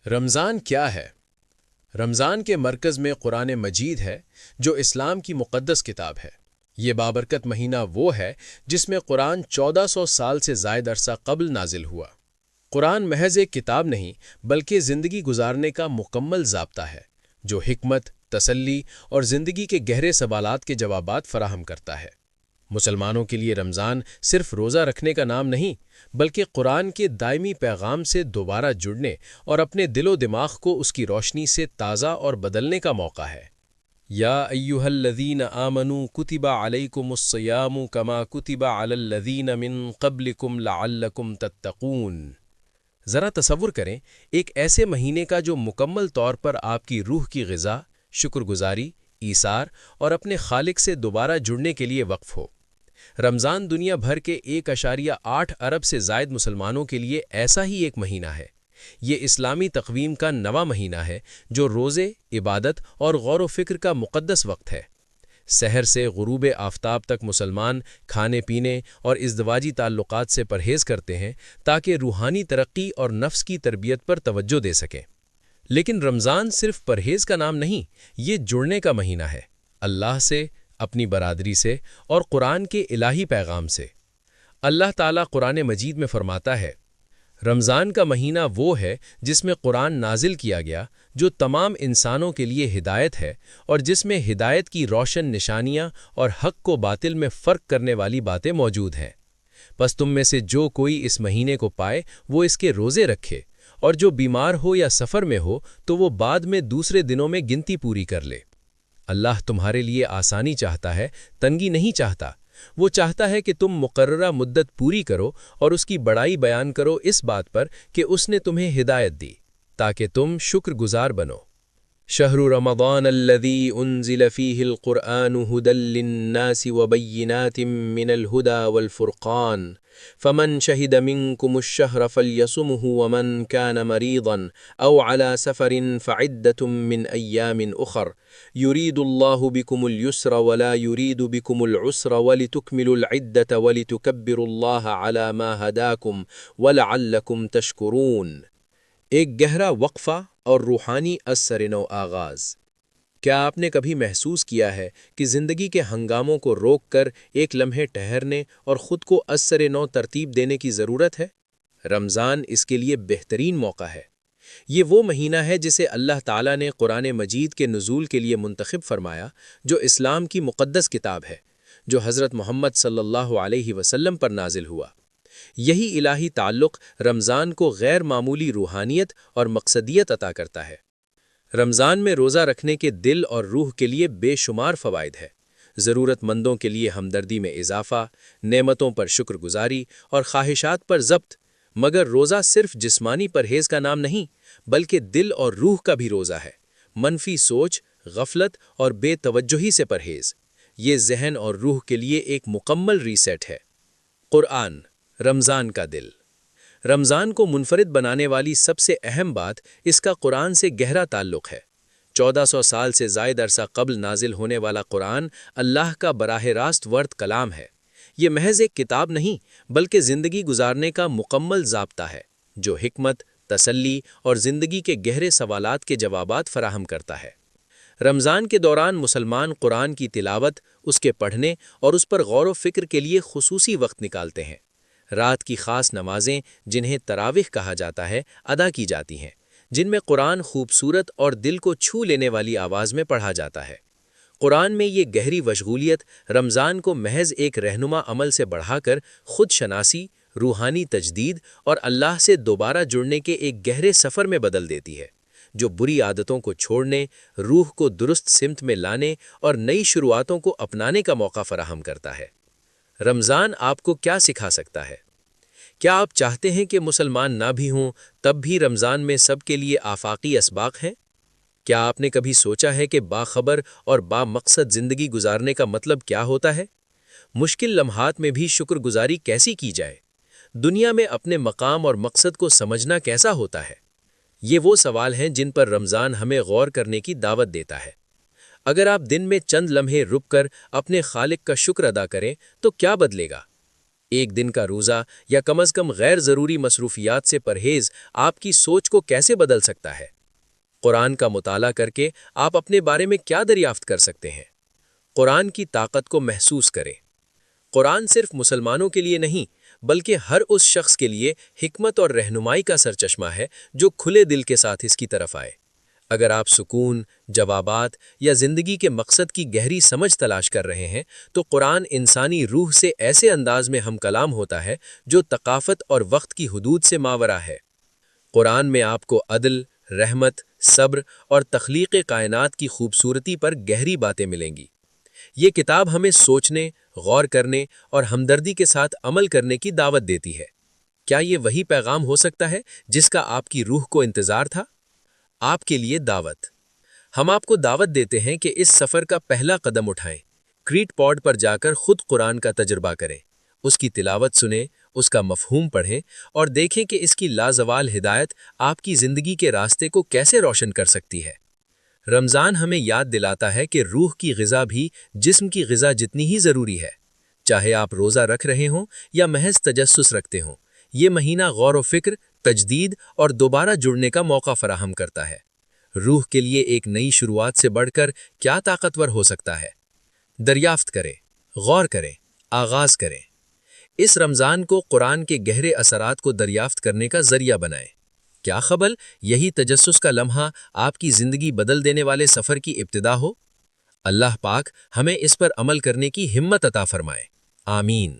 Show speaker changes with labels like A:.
A: رمضان کیا ہے؟ رمضان کے مرکز میں قرآن مجید ہے جو اسلام کی مقدس کتاب ہے۔ یہ بابرکت مہینہ وہ ہے جس میں قرآن 1400 سال سے زائد عرصہ قبل نازل ہوا۔ قرآن محض ایک کتاب نہیں بلکہ زندگی گزارنے کا مکمل ضابطہ ہے جو حکمت، تسلی اور زندگی کے گہرے سوالات کے جوابات فراہم کرتا ہے۔ مسلمانوں کے لیے رمضان صرف روزہ رکھنے کا نام نہیں بلکہ قرآن کے دائمی پیغام سے دوبارہ جڑنے اور اپنے دل و دماغ کو اس کی روشنی سے تازہ اور بدلنے کا موقع ہے۔ یا ایھا الذین آمنوا کتب علیکم الصیام کما کتب علی الذین من قبلکم لعلکم تتقون۔ ذرا تصور کریں ایک ایسے مہینے کا جو مکمل طور پر آپ کی روح کی غذا، شکر گزاری، ایثار اور اپنے خالق سے دوبارہ جڑنے کے لیے وقف ہو۔ رمضان دنیا بھر کے 1.8 ارب سے زائد مسلمانوں کے لیے ایسا ہی ایک مہینہ ہے۔ یہ اسلامی تقویم کا نواں مہینہ ہے جو روزے، عبادت اور غور و فکر کا مقدس وقت ہے۔ سحر سے غروب آفتاب تک مسلمان کھانے پینے اور ازدواجی تعلقات سے پرہیز کرتے ہیں تاکہ روحانی ترقی اور نفس کی تربیت پر توجہ دے سکیں۔ لیکن رمضان صرف پرہیز کا نام نہیں، یہ جڑنے کا مہینہ ہے، اللہ سے، اپنی برادری سے اور قرآن کے الہی پیغام سے۔ اللہ تعالیٰ قرآن مجید میں فرماتا ہے، رمضان کا مہینہ وہ ہے جس میں قرآن نازل کیا گیا جو تمام انسانوں کے لیے ہدایت ہے اور جس میں ہدایت کی روشن نشانیاں اور حق کو باطل میں فرق کرنے والی باتیں موجود ہیں۔ پس تم میں سے جو کوئی اس مہینے کو پائے وہ اس کے روزے رکھے، اور جو بیمار ہو یا سفر میں ہو تو وہ بعد میں دوسرے دنوں میں گنتی پوری کر لے۔ اللہ تمہارے لیے آسانی چاہتا ہے، تنگی نہیں چاہتا۔ وہ چاہتا ہے کہ تم مقررہ مدت پوری کرو اور اس کی بڑائی بیان کرو اس بات پر کہ اس نے تمہیں ہدایت دی تاکہ تم شکر گزار بنو۔ شہر رمضان الذی انزل فیہ القرآن ھدی للناس وبینات من الھدی والفرقان فمن شہد منکم الشہر فلیصمہ ومن کان مریضا او علی سفر فعدۃ من ایام اخر یرید اللہ بکم اليسر ولا یرید بکم العسر ولتکملوا العدۃ ولتکبروا اللہ علی ما ھداکم ولعلکم تشکرون۔ ایک گہرا وقفہ اور روحانی اثر نو آغاز۔ کیا آپ نے کبھی محسوس کیا ہے کہ زندگی کے ہنگاموں کو روک کر ایک لمحے ٹھہرنے اور خود کو اثر نو ترتیب دینے کی ضرورت ہے؟ رمضان اس کے لیے بہترین موقع ہے۔ یہ وہ مہینہ ہے جسے اللہ تعالیٰ نے قرآن مجید کے نزول کے لیے منتخب فرمایا، جو اسلام کی مقدس کتاب ہے، جو حضرت محمد صلی اللہ علیہ وسلم پر نازل ہوا۔ یہی الہی تعلق رمضان کو غیر معمولی روحانیت اور مقصدیت عطا کرتا ہے۔ رمضان میں روزہ رکھنے کے دل اور روح کے لیے بے شمار فوائد ہے۔ ضرورت مندوں کے لیے ہمدردی میں اضافہ، نعمتوں پر شکر گزاری اور خواہشات پر ضبط۔ مگر روزہ صرف جسمانی پرہیز کا نام نہیں بلکہ دل اور روح کا بھی روزہ ہے۔ منفی سوچ، غفلت اور بے توجہی سے پرہیز، یہ ذہن اور روح کے لیے ایک مکمل ریسیٹ ہے۔ قرآن، رمضان کا دل۔ رمضان کو منفرد بنانے والی سب سے اہم بات اس کا قرآن سے گہرا تعلق ہے۔ 1400 سال سے زائد عرصہ قبل نازل ہونے والا قرآن اللہ کا براہ راست ورد کلام ہے۔ یہ محض ایک کتاب نہیں بلکہ زندگی گزارنے کا مکمل ضابطہ ہے جو حکمت، تسلی اور زندگی کے گہرے سوالات کے جوابات فراہم کرتا ہے۔ رمضان کے دوران مسلمان قرآن کی تلاوت، اس کے پڑھنے اور اس پر غور و فکر کے لیے خصوصی وقت نکالتے ہیں۔ رات کی خاص نمازیں جنہیں تراویح کہا جاتا ہے ادا کی جاتی ہیں، جن میں قرآن خوبصورت اور دل کو چھو لینے والی آواز میں پڑھا جاتا ہے۔ قرآن میں یہ گہری مشغولیت رمضان کو محض ایک رہنما عمل سے بڑھا کر خود شناسی، روحانی تجدید اور اللہ سے دوبارہ جڑنے کے ایک گہرے سفر میں بدل دیتی ہے، جو بری عادتوں کو چھوڑنے، روح کو درست سمت میں لانے اور نئی شروعاتوں کو اپنانے کا موقع فراہم کرتا ہے۔ رمضان آپ کو کیا سکھا سکتا ہے؟ کیا آپ چاہتے ہیں کہ مسلمان نہ بھی ہوں تب بھی رمضان میں سب کے لیے آفاقی اسباق ہیں؟ کیا آپ نے کبھی سوچا ہے کہ باخبر اور با مقصد زندگی گزارنے کا مطلب کیا ہوتا ہے؟ مشکل لمحات میں بھی شکر گزاری کیسی کی جائے؟ دنیا میں اپنے مقام اور مقصد کو سمجھنا کیسا ہوتا ہے؟ یہ وہ سوال ہیں جن پر رمضان ہمیں غور کرنے کی دعوت دیتا ہے۔ اگر آپ دن میں چند لمحے رک کر اپنے خالق کا شکر ادا کریں تو کیا بدلے گا؟
B: ایک دن کا روزہ یا کم از کم غیر ضروری مصروفیات سے پرہیز آپ کی سوچ کو کیسے بدل سکتا ہے؟ قرآن کا مطالعہ کر کے آپ اپنے بارے میں کیا دریافت کر سکتے ہیں؟ قرآن کی طاقت کو محسوس کریں۔ قرآن صرف مسلمانوں کے لیے نہیں بلکہ ہر اس شخص کے لیے حکمت اور رہنمائی کا سرچشمہ ہے جو کھلے دل کے ساتھ اس کی طرف آئے۔ اگر آپ سکون، جوابات یا زندگی کے مقصد کی گہری سمجھ تلاش کر رہے ہیں تو قرآن انسانی روح سے ایسے انداز میں ہم کلام ہوتا ہے جو ثقافت اور وقت کی حدود سے ماورا ہے۔ قرآن میں آپ کو عدل، رحمت، صبر اور تخلیق کائنات کی خوبصورتی پر گہری باتیں ملیں گی۔ یہ کتاب ہمیں سوچنے، غور کرنے اور ہمدردی کے ساتھ عمل کرنے کی دعوت دیتی ہے۔ کیا یہ وہی پیغام ہو سکتا ہے جس کا آپ کی روح کو انتظار تھا؟ آپ کے لیے دعوت۔ ہم آپ کو دعوت دیتے ہیں کہ اس سفر کا پہلا قدم اٹھائیں۔ کریٹ پوڈ پر جا کر خود قرآن کا تجربہ کریں، اس کی تلاوت سنیں، اس کا مفہوم پڑھیں اور دیکھیں کہ اس کی لازوال ہدایت آپ کی زندگی کے راستے کو کیسے روشن کر سکتی ہے۔ رمضان ہمیں یاد دلاتا ہے کہ روح کی غذا بھی جسم کی غذا جتنی ہی ضروری ہے۔ چاہے آپ روزہ رکھ رہے ہوں یا محض تجسس رکھتے ہوں، یہ مہینہ غور و فکر، تجدید اور دوبارہ جڑنے کا موقع فراہم کرتا ہے۔ روح کے لیے ایک نئی شروعات سے بڑھ کر کیا طاقتور ہو سکتا ہے؟ دریافت کریں، غور کریں، آغاز کریں۔ اس رمضان کو قرآن کے گہرے اثرات کو دریافت کرنے کا ذریعہ بنائیں۔ کیا خبر یہی تجسس کا لمحہ آپ کی زندگی بدل دینے والے سفر کی ابتدا ہو؟ اللہ پاک ہمیں اس پر عمل کرنے کی ہمت عطا فرمائے۔ آمین۔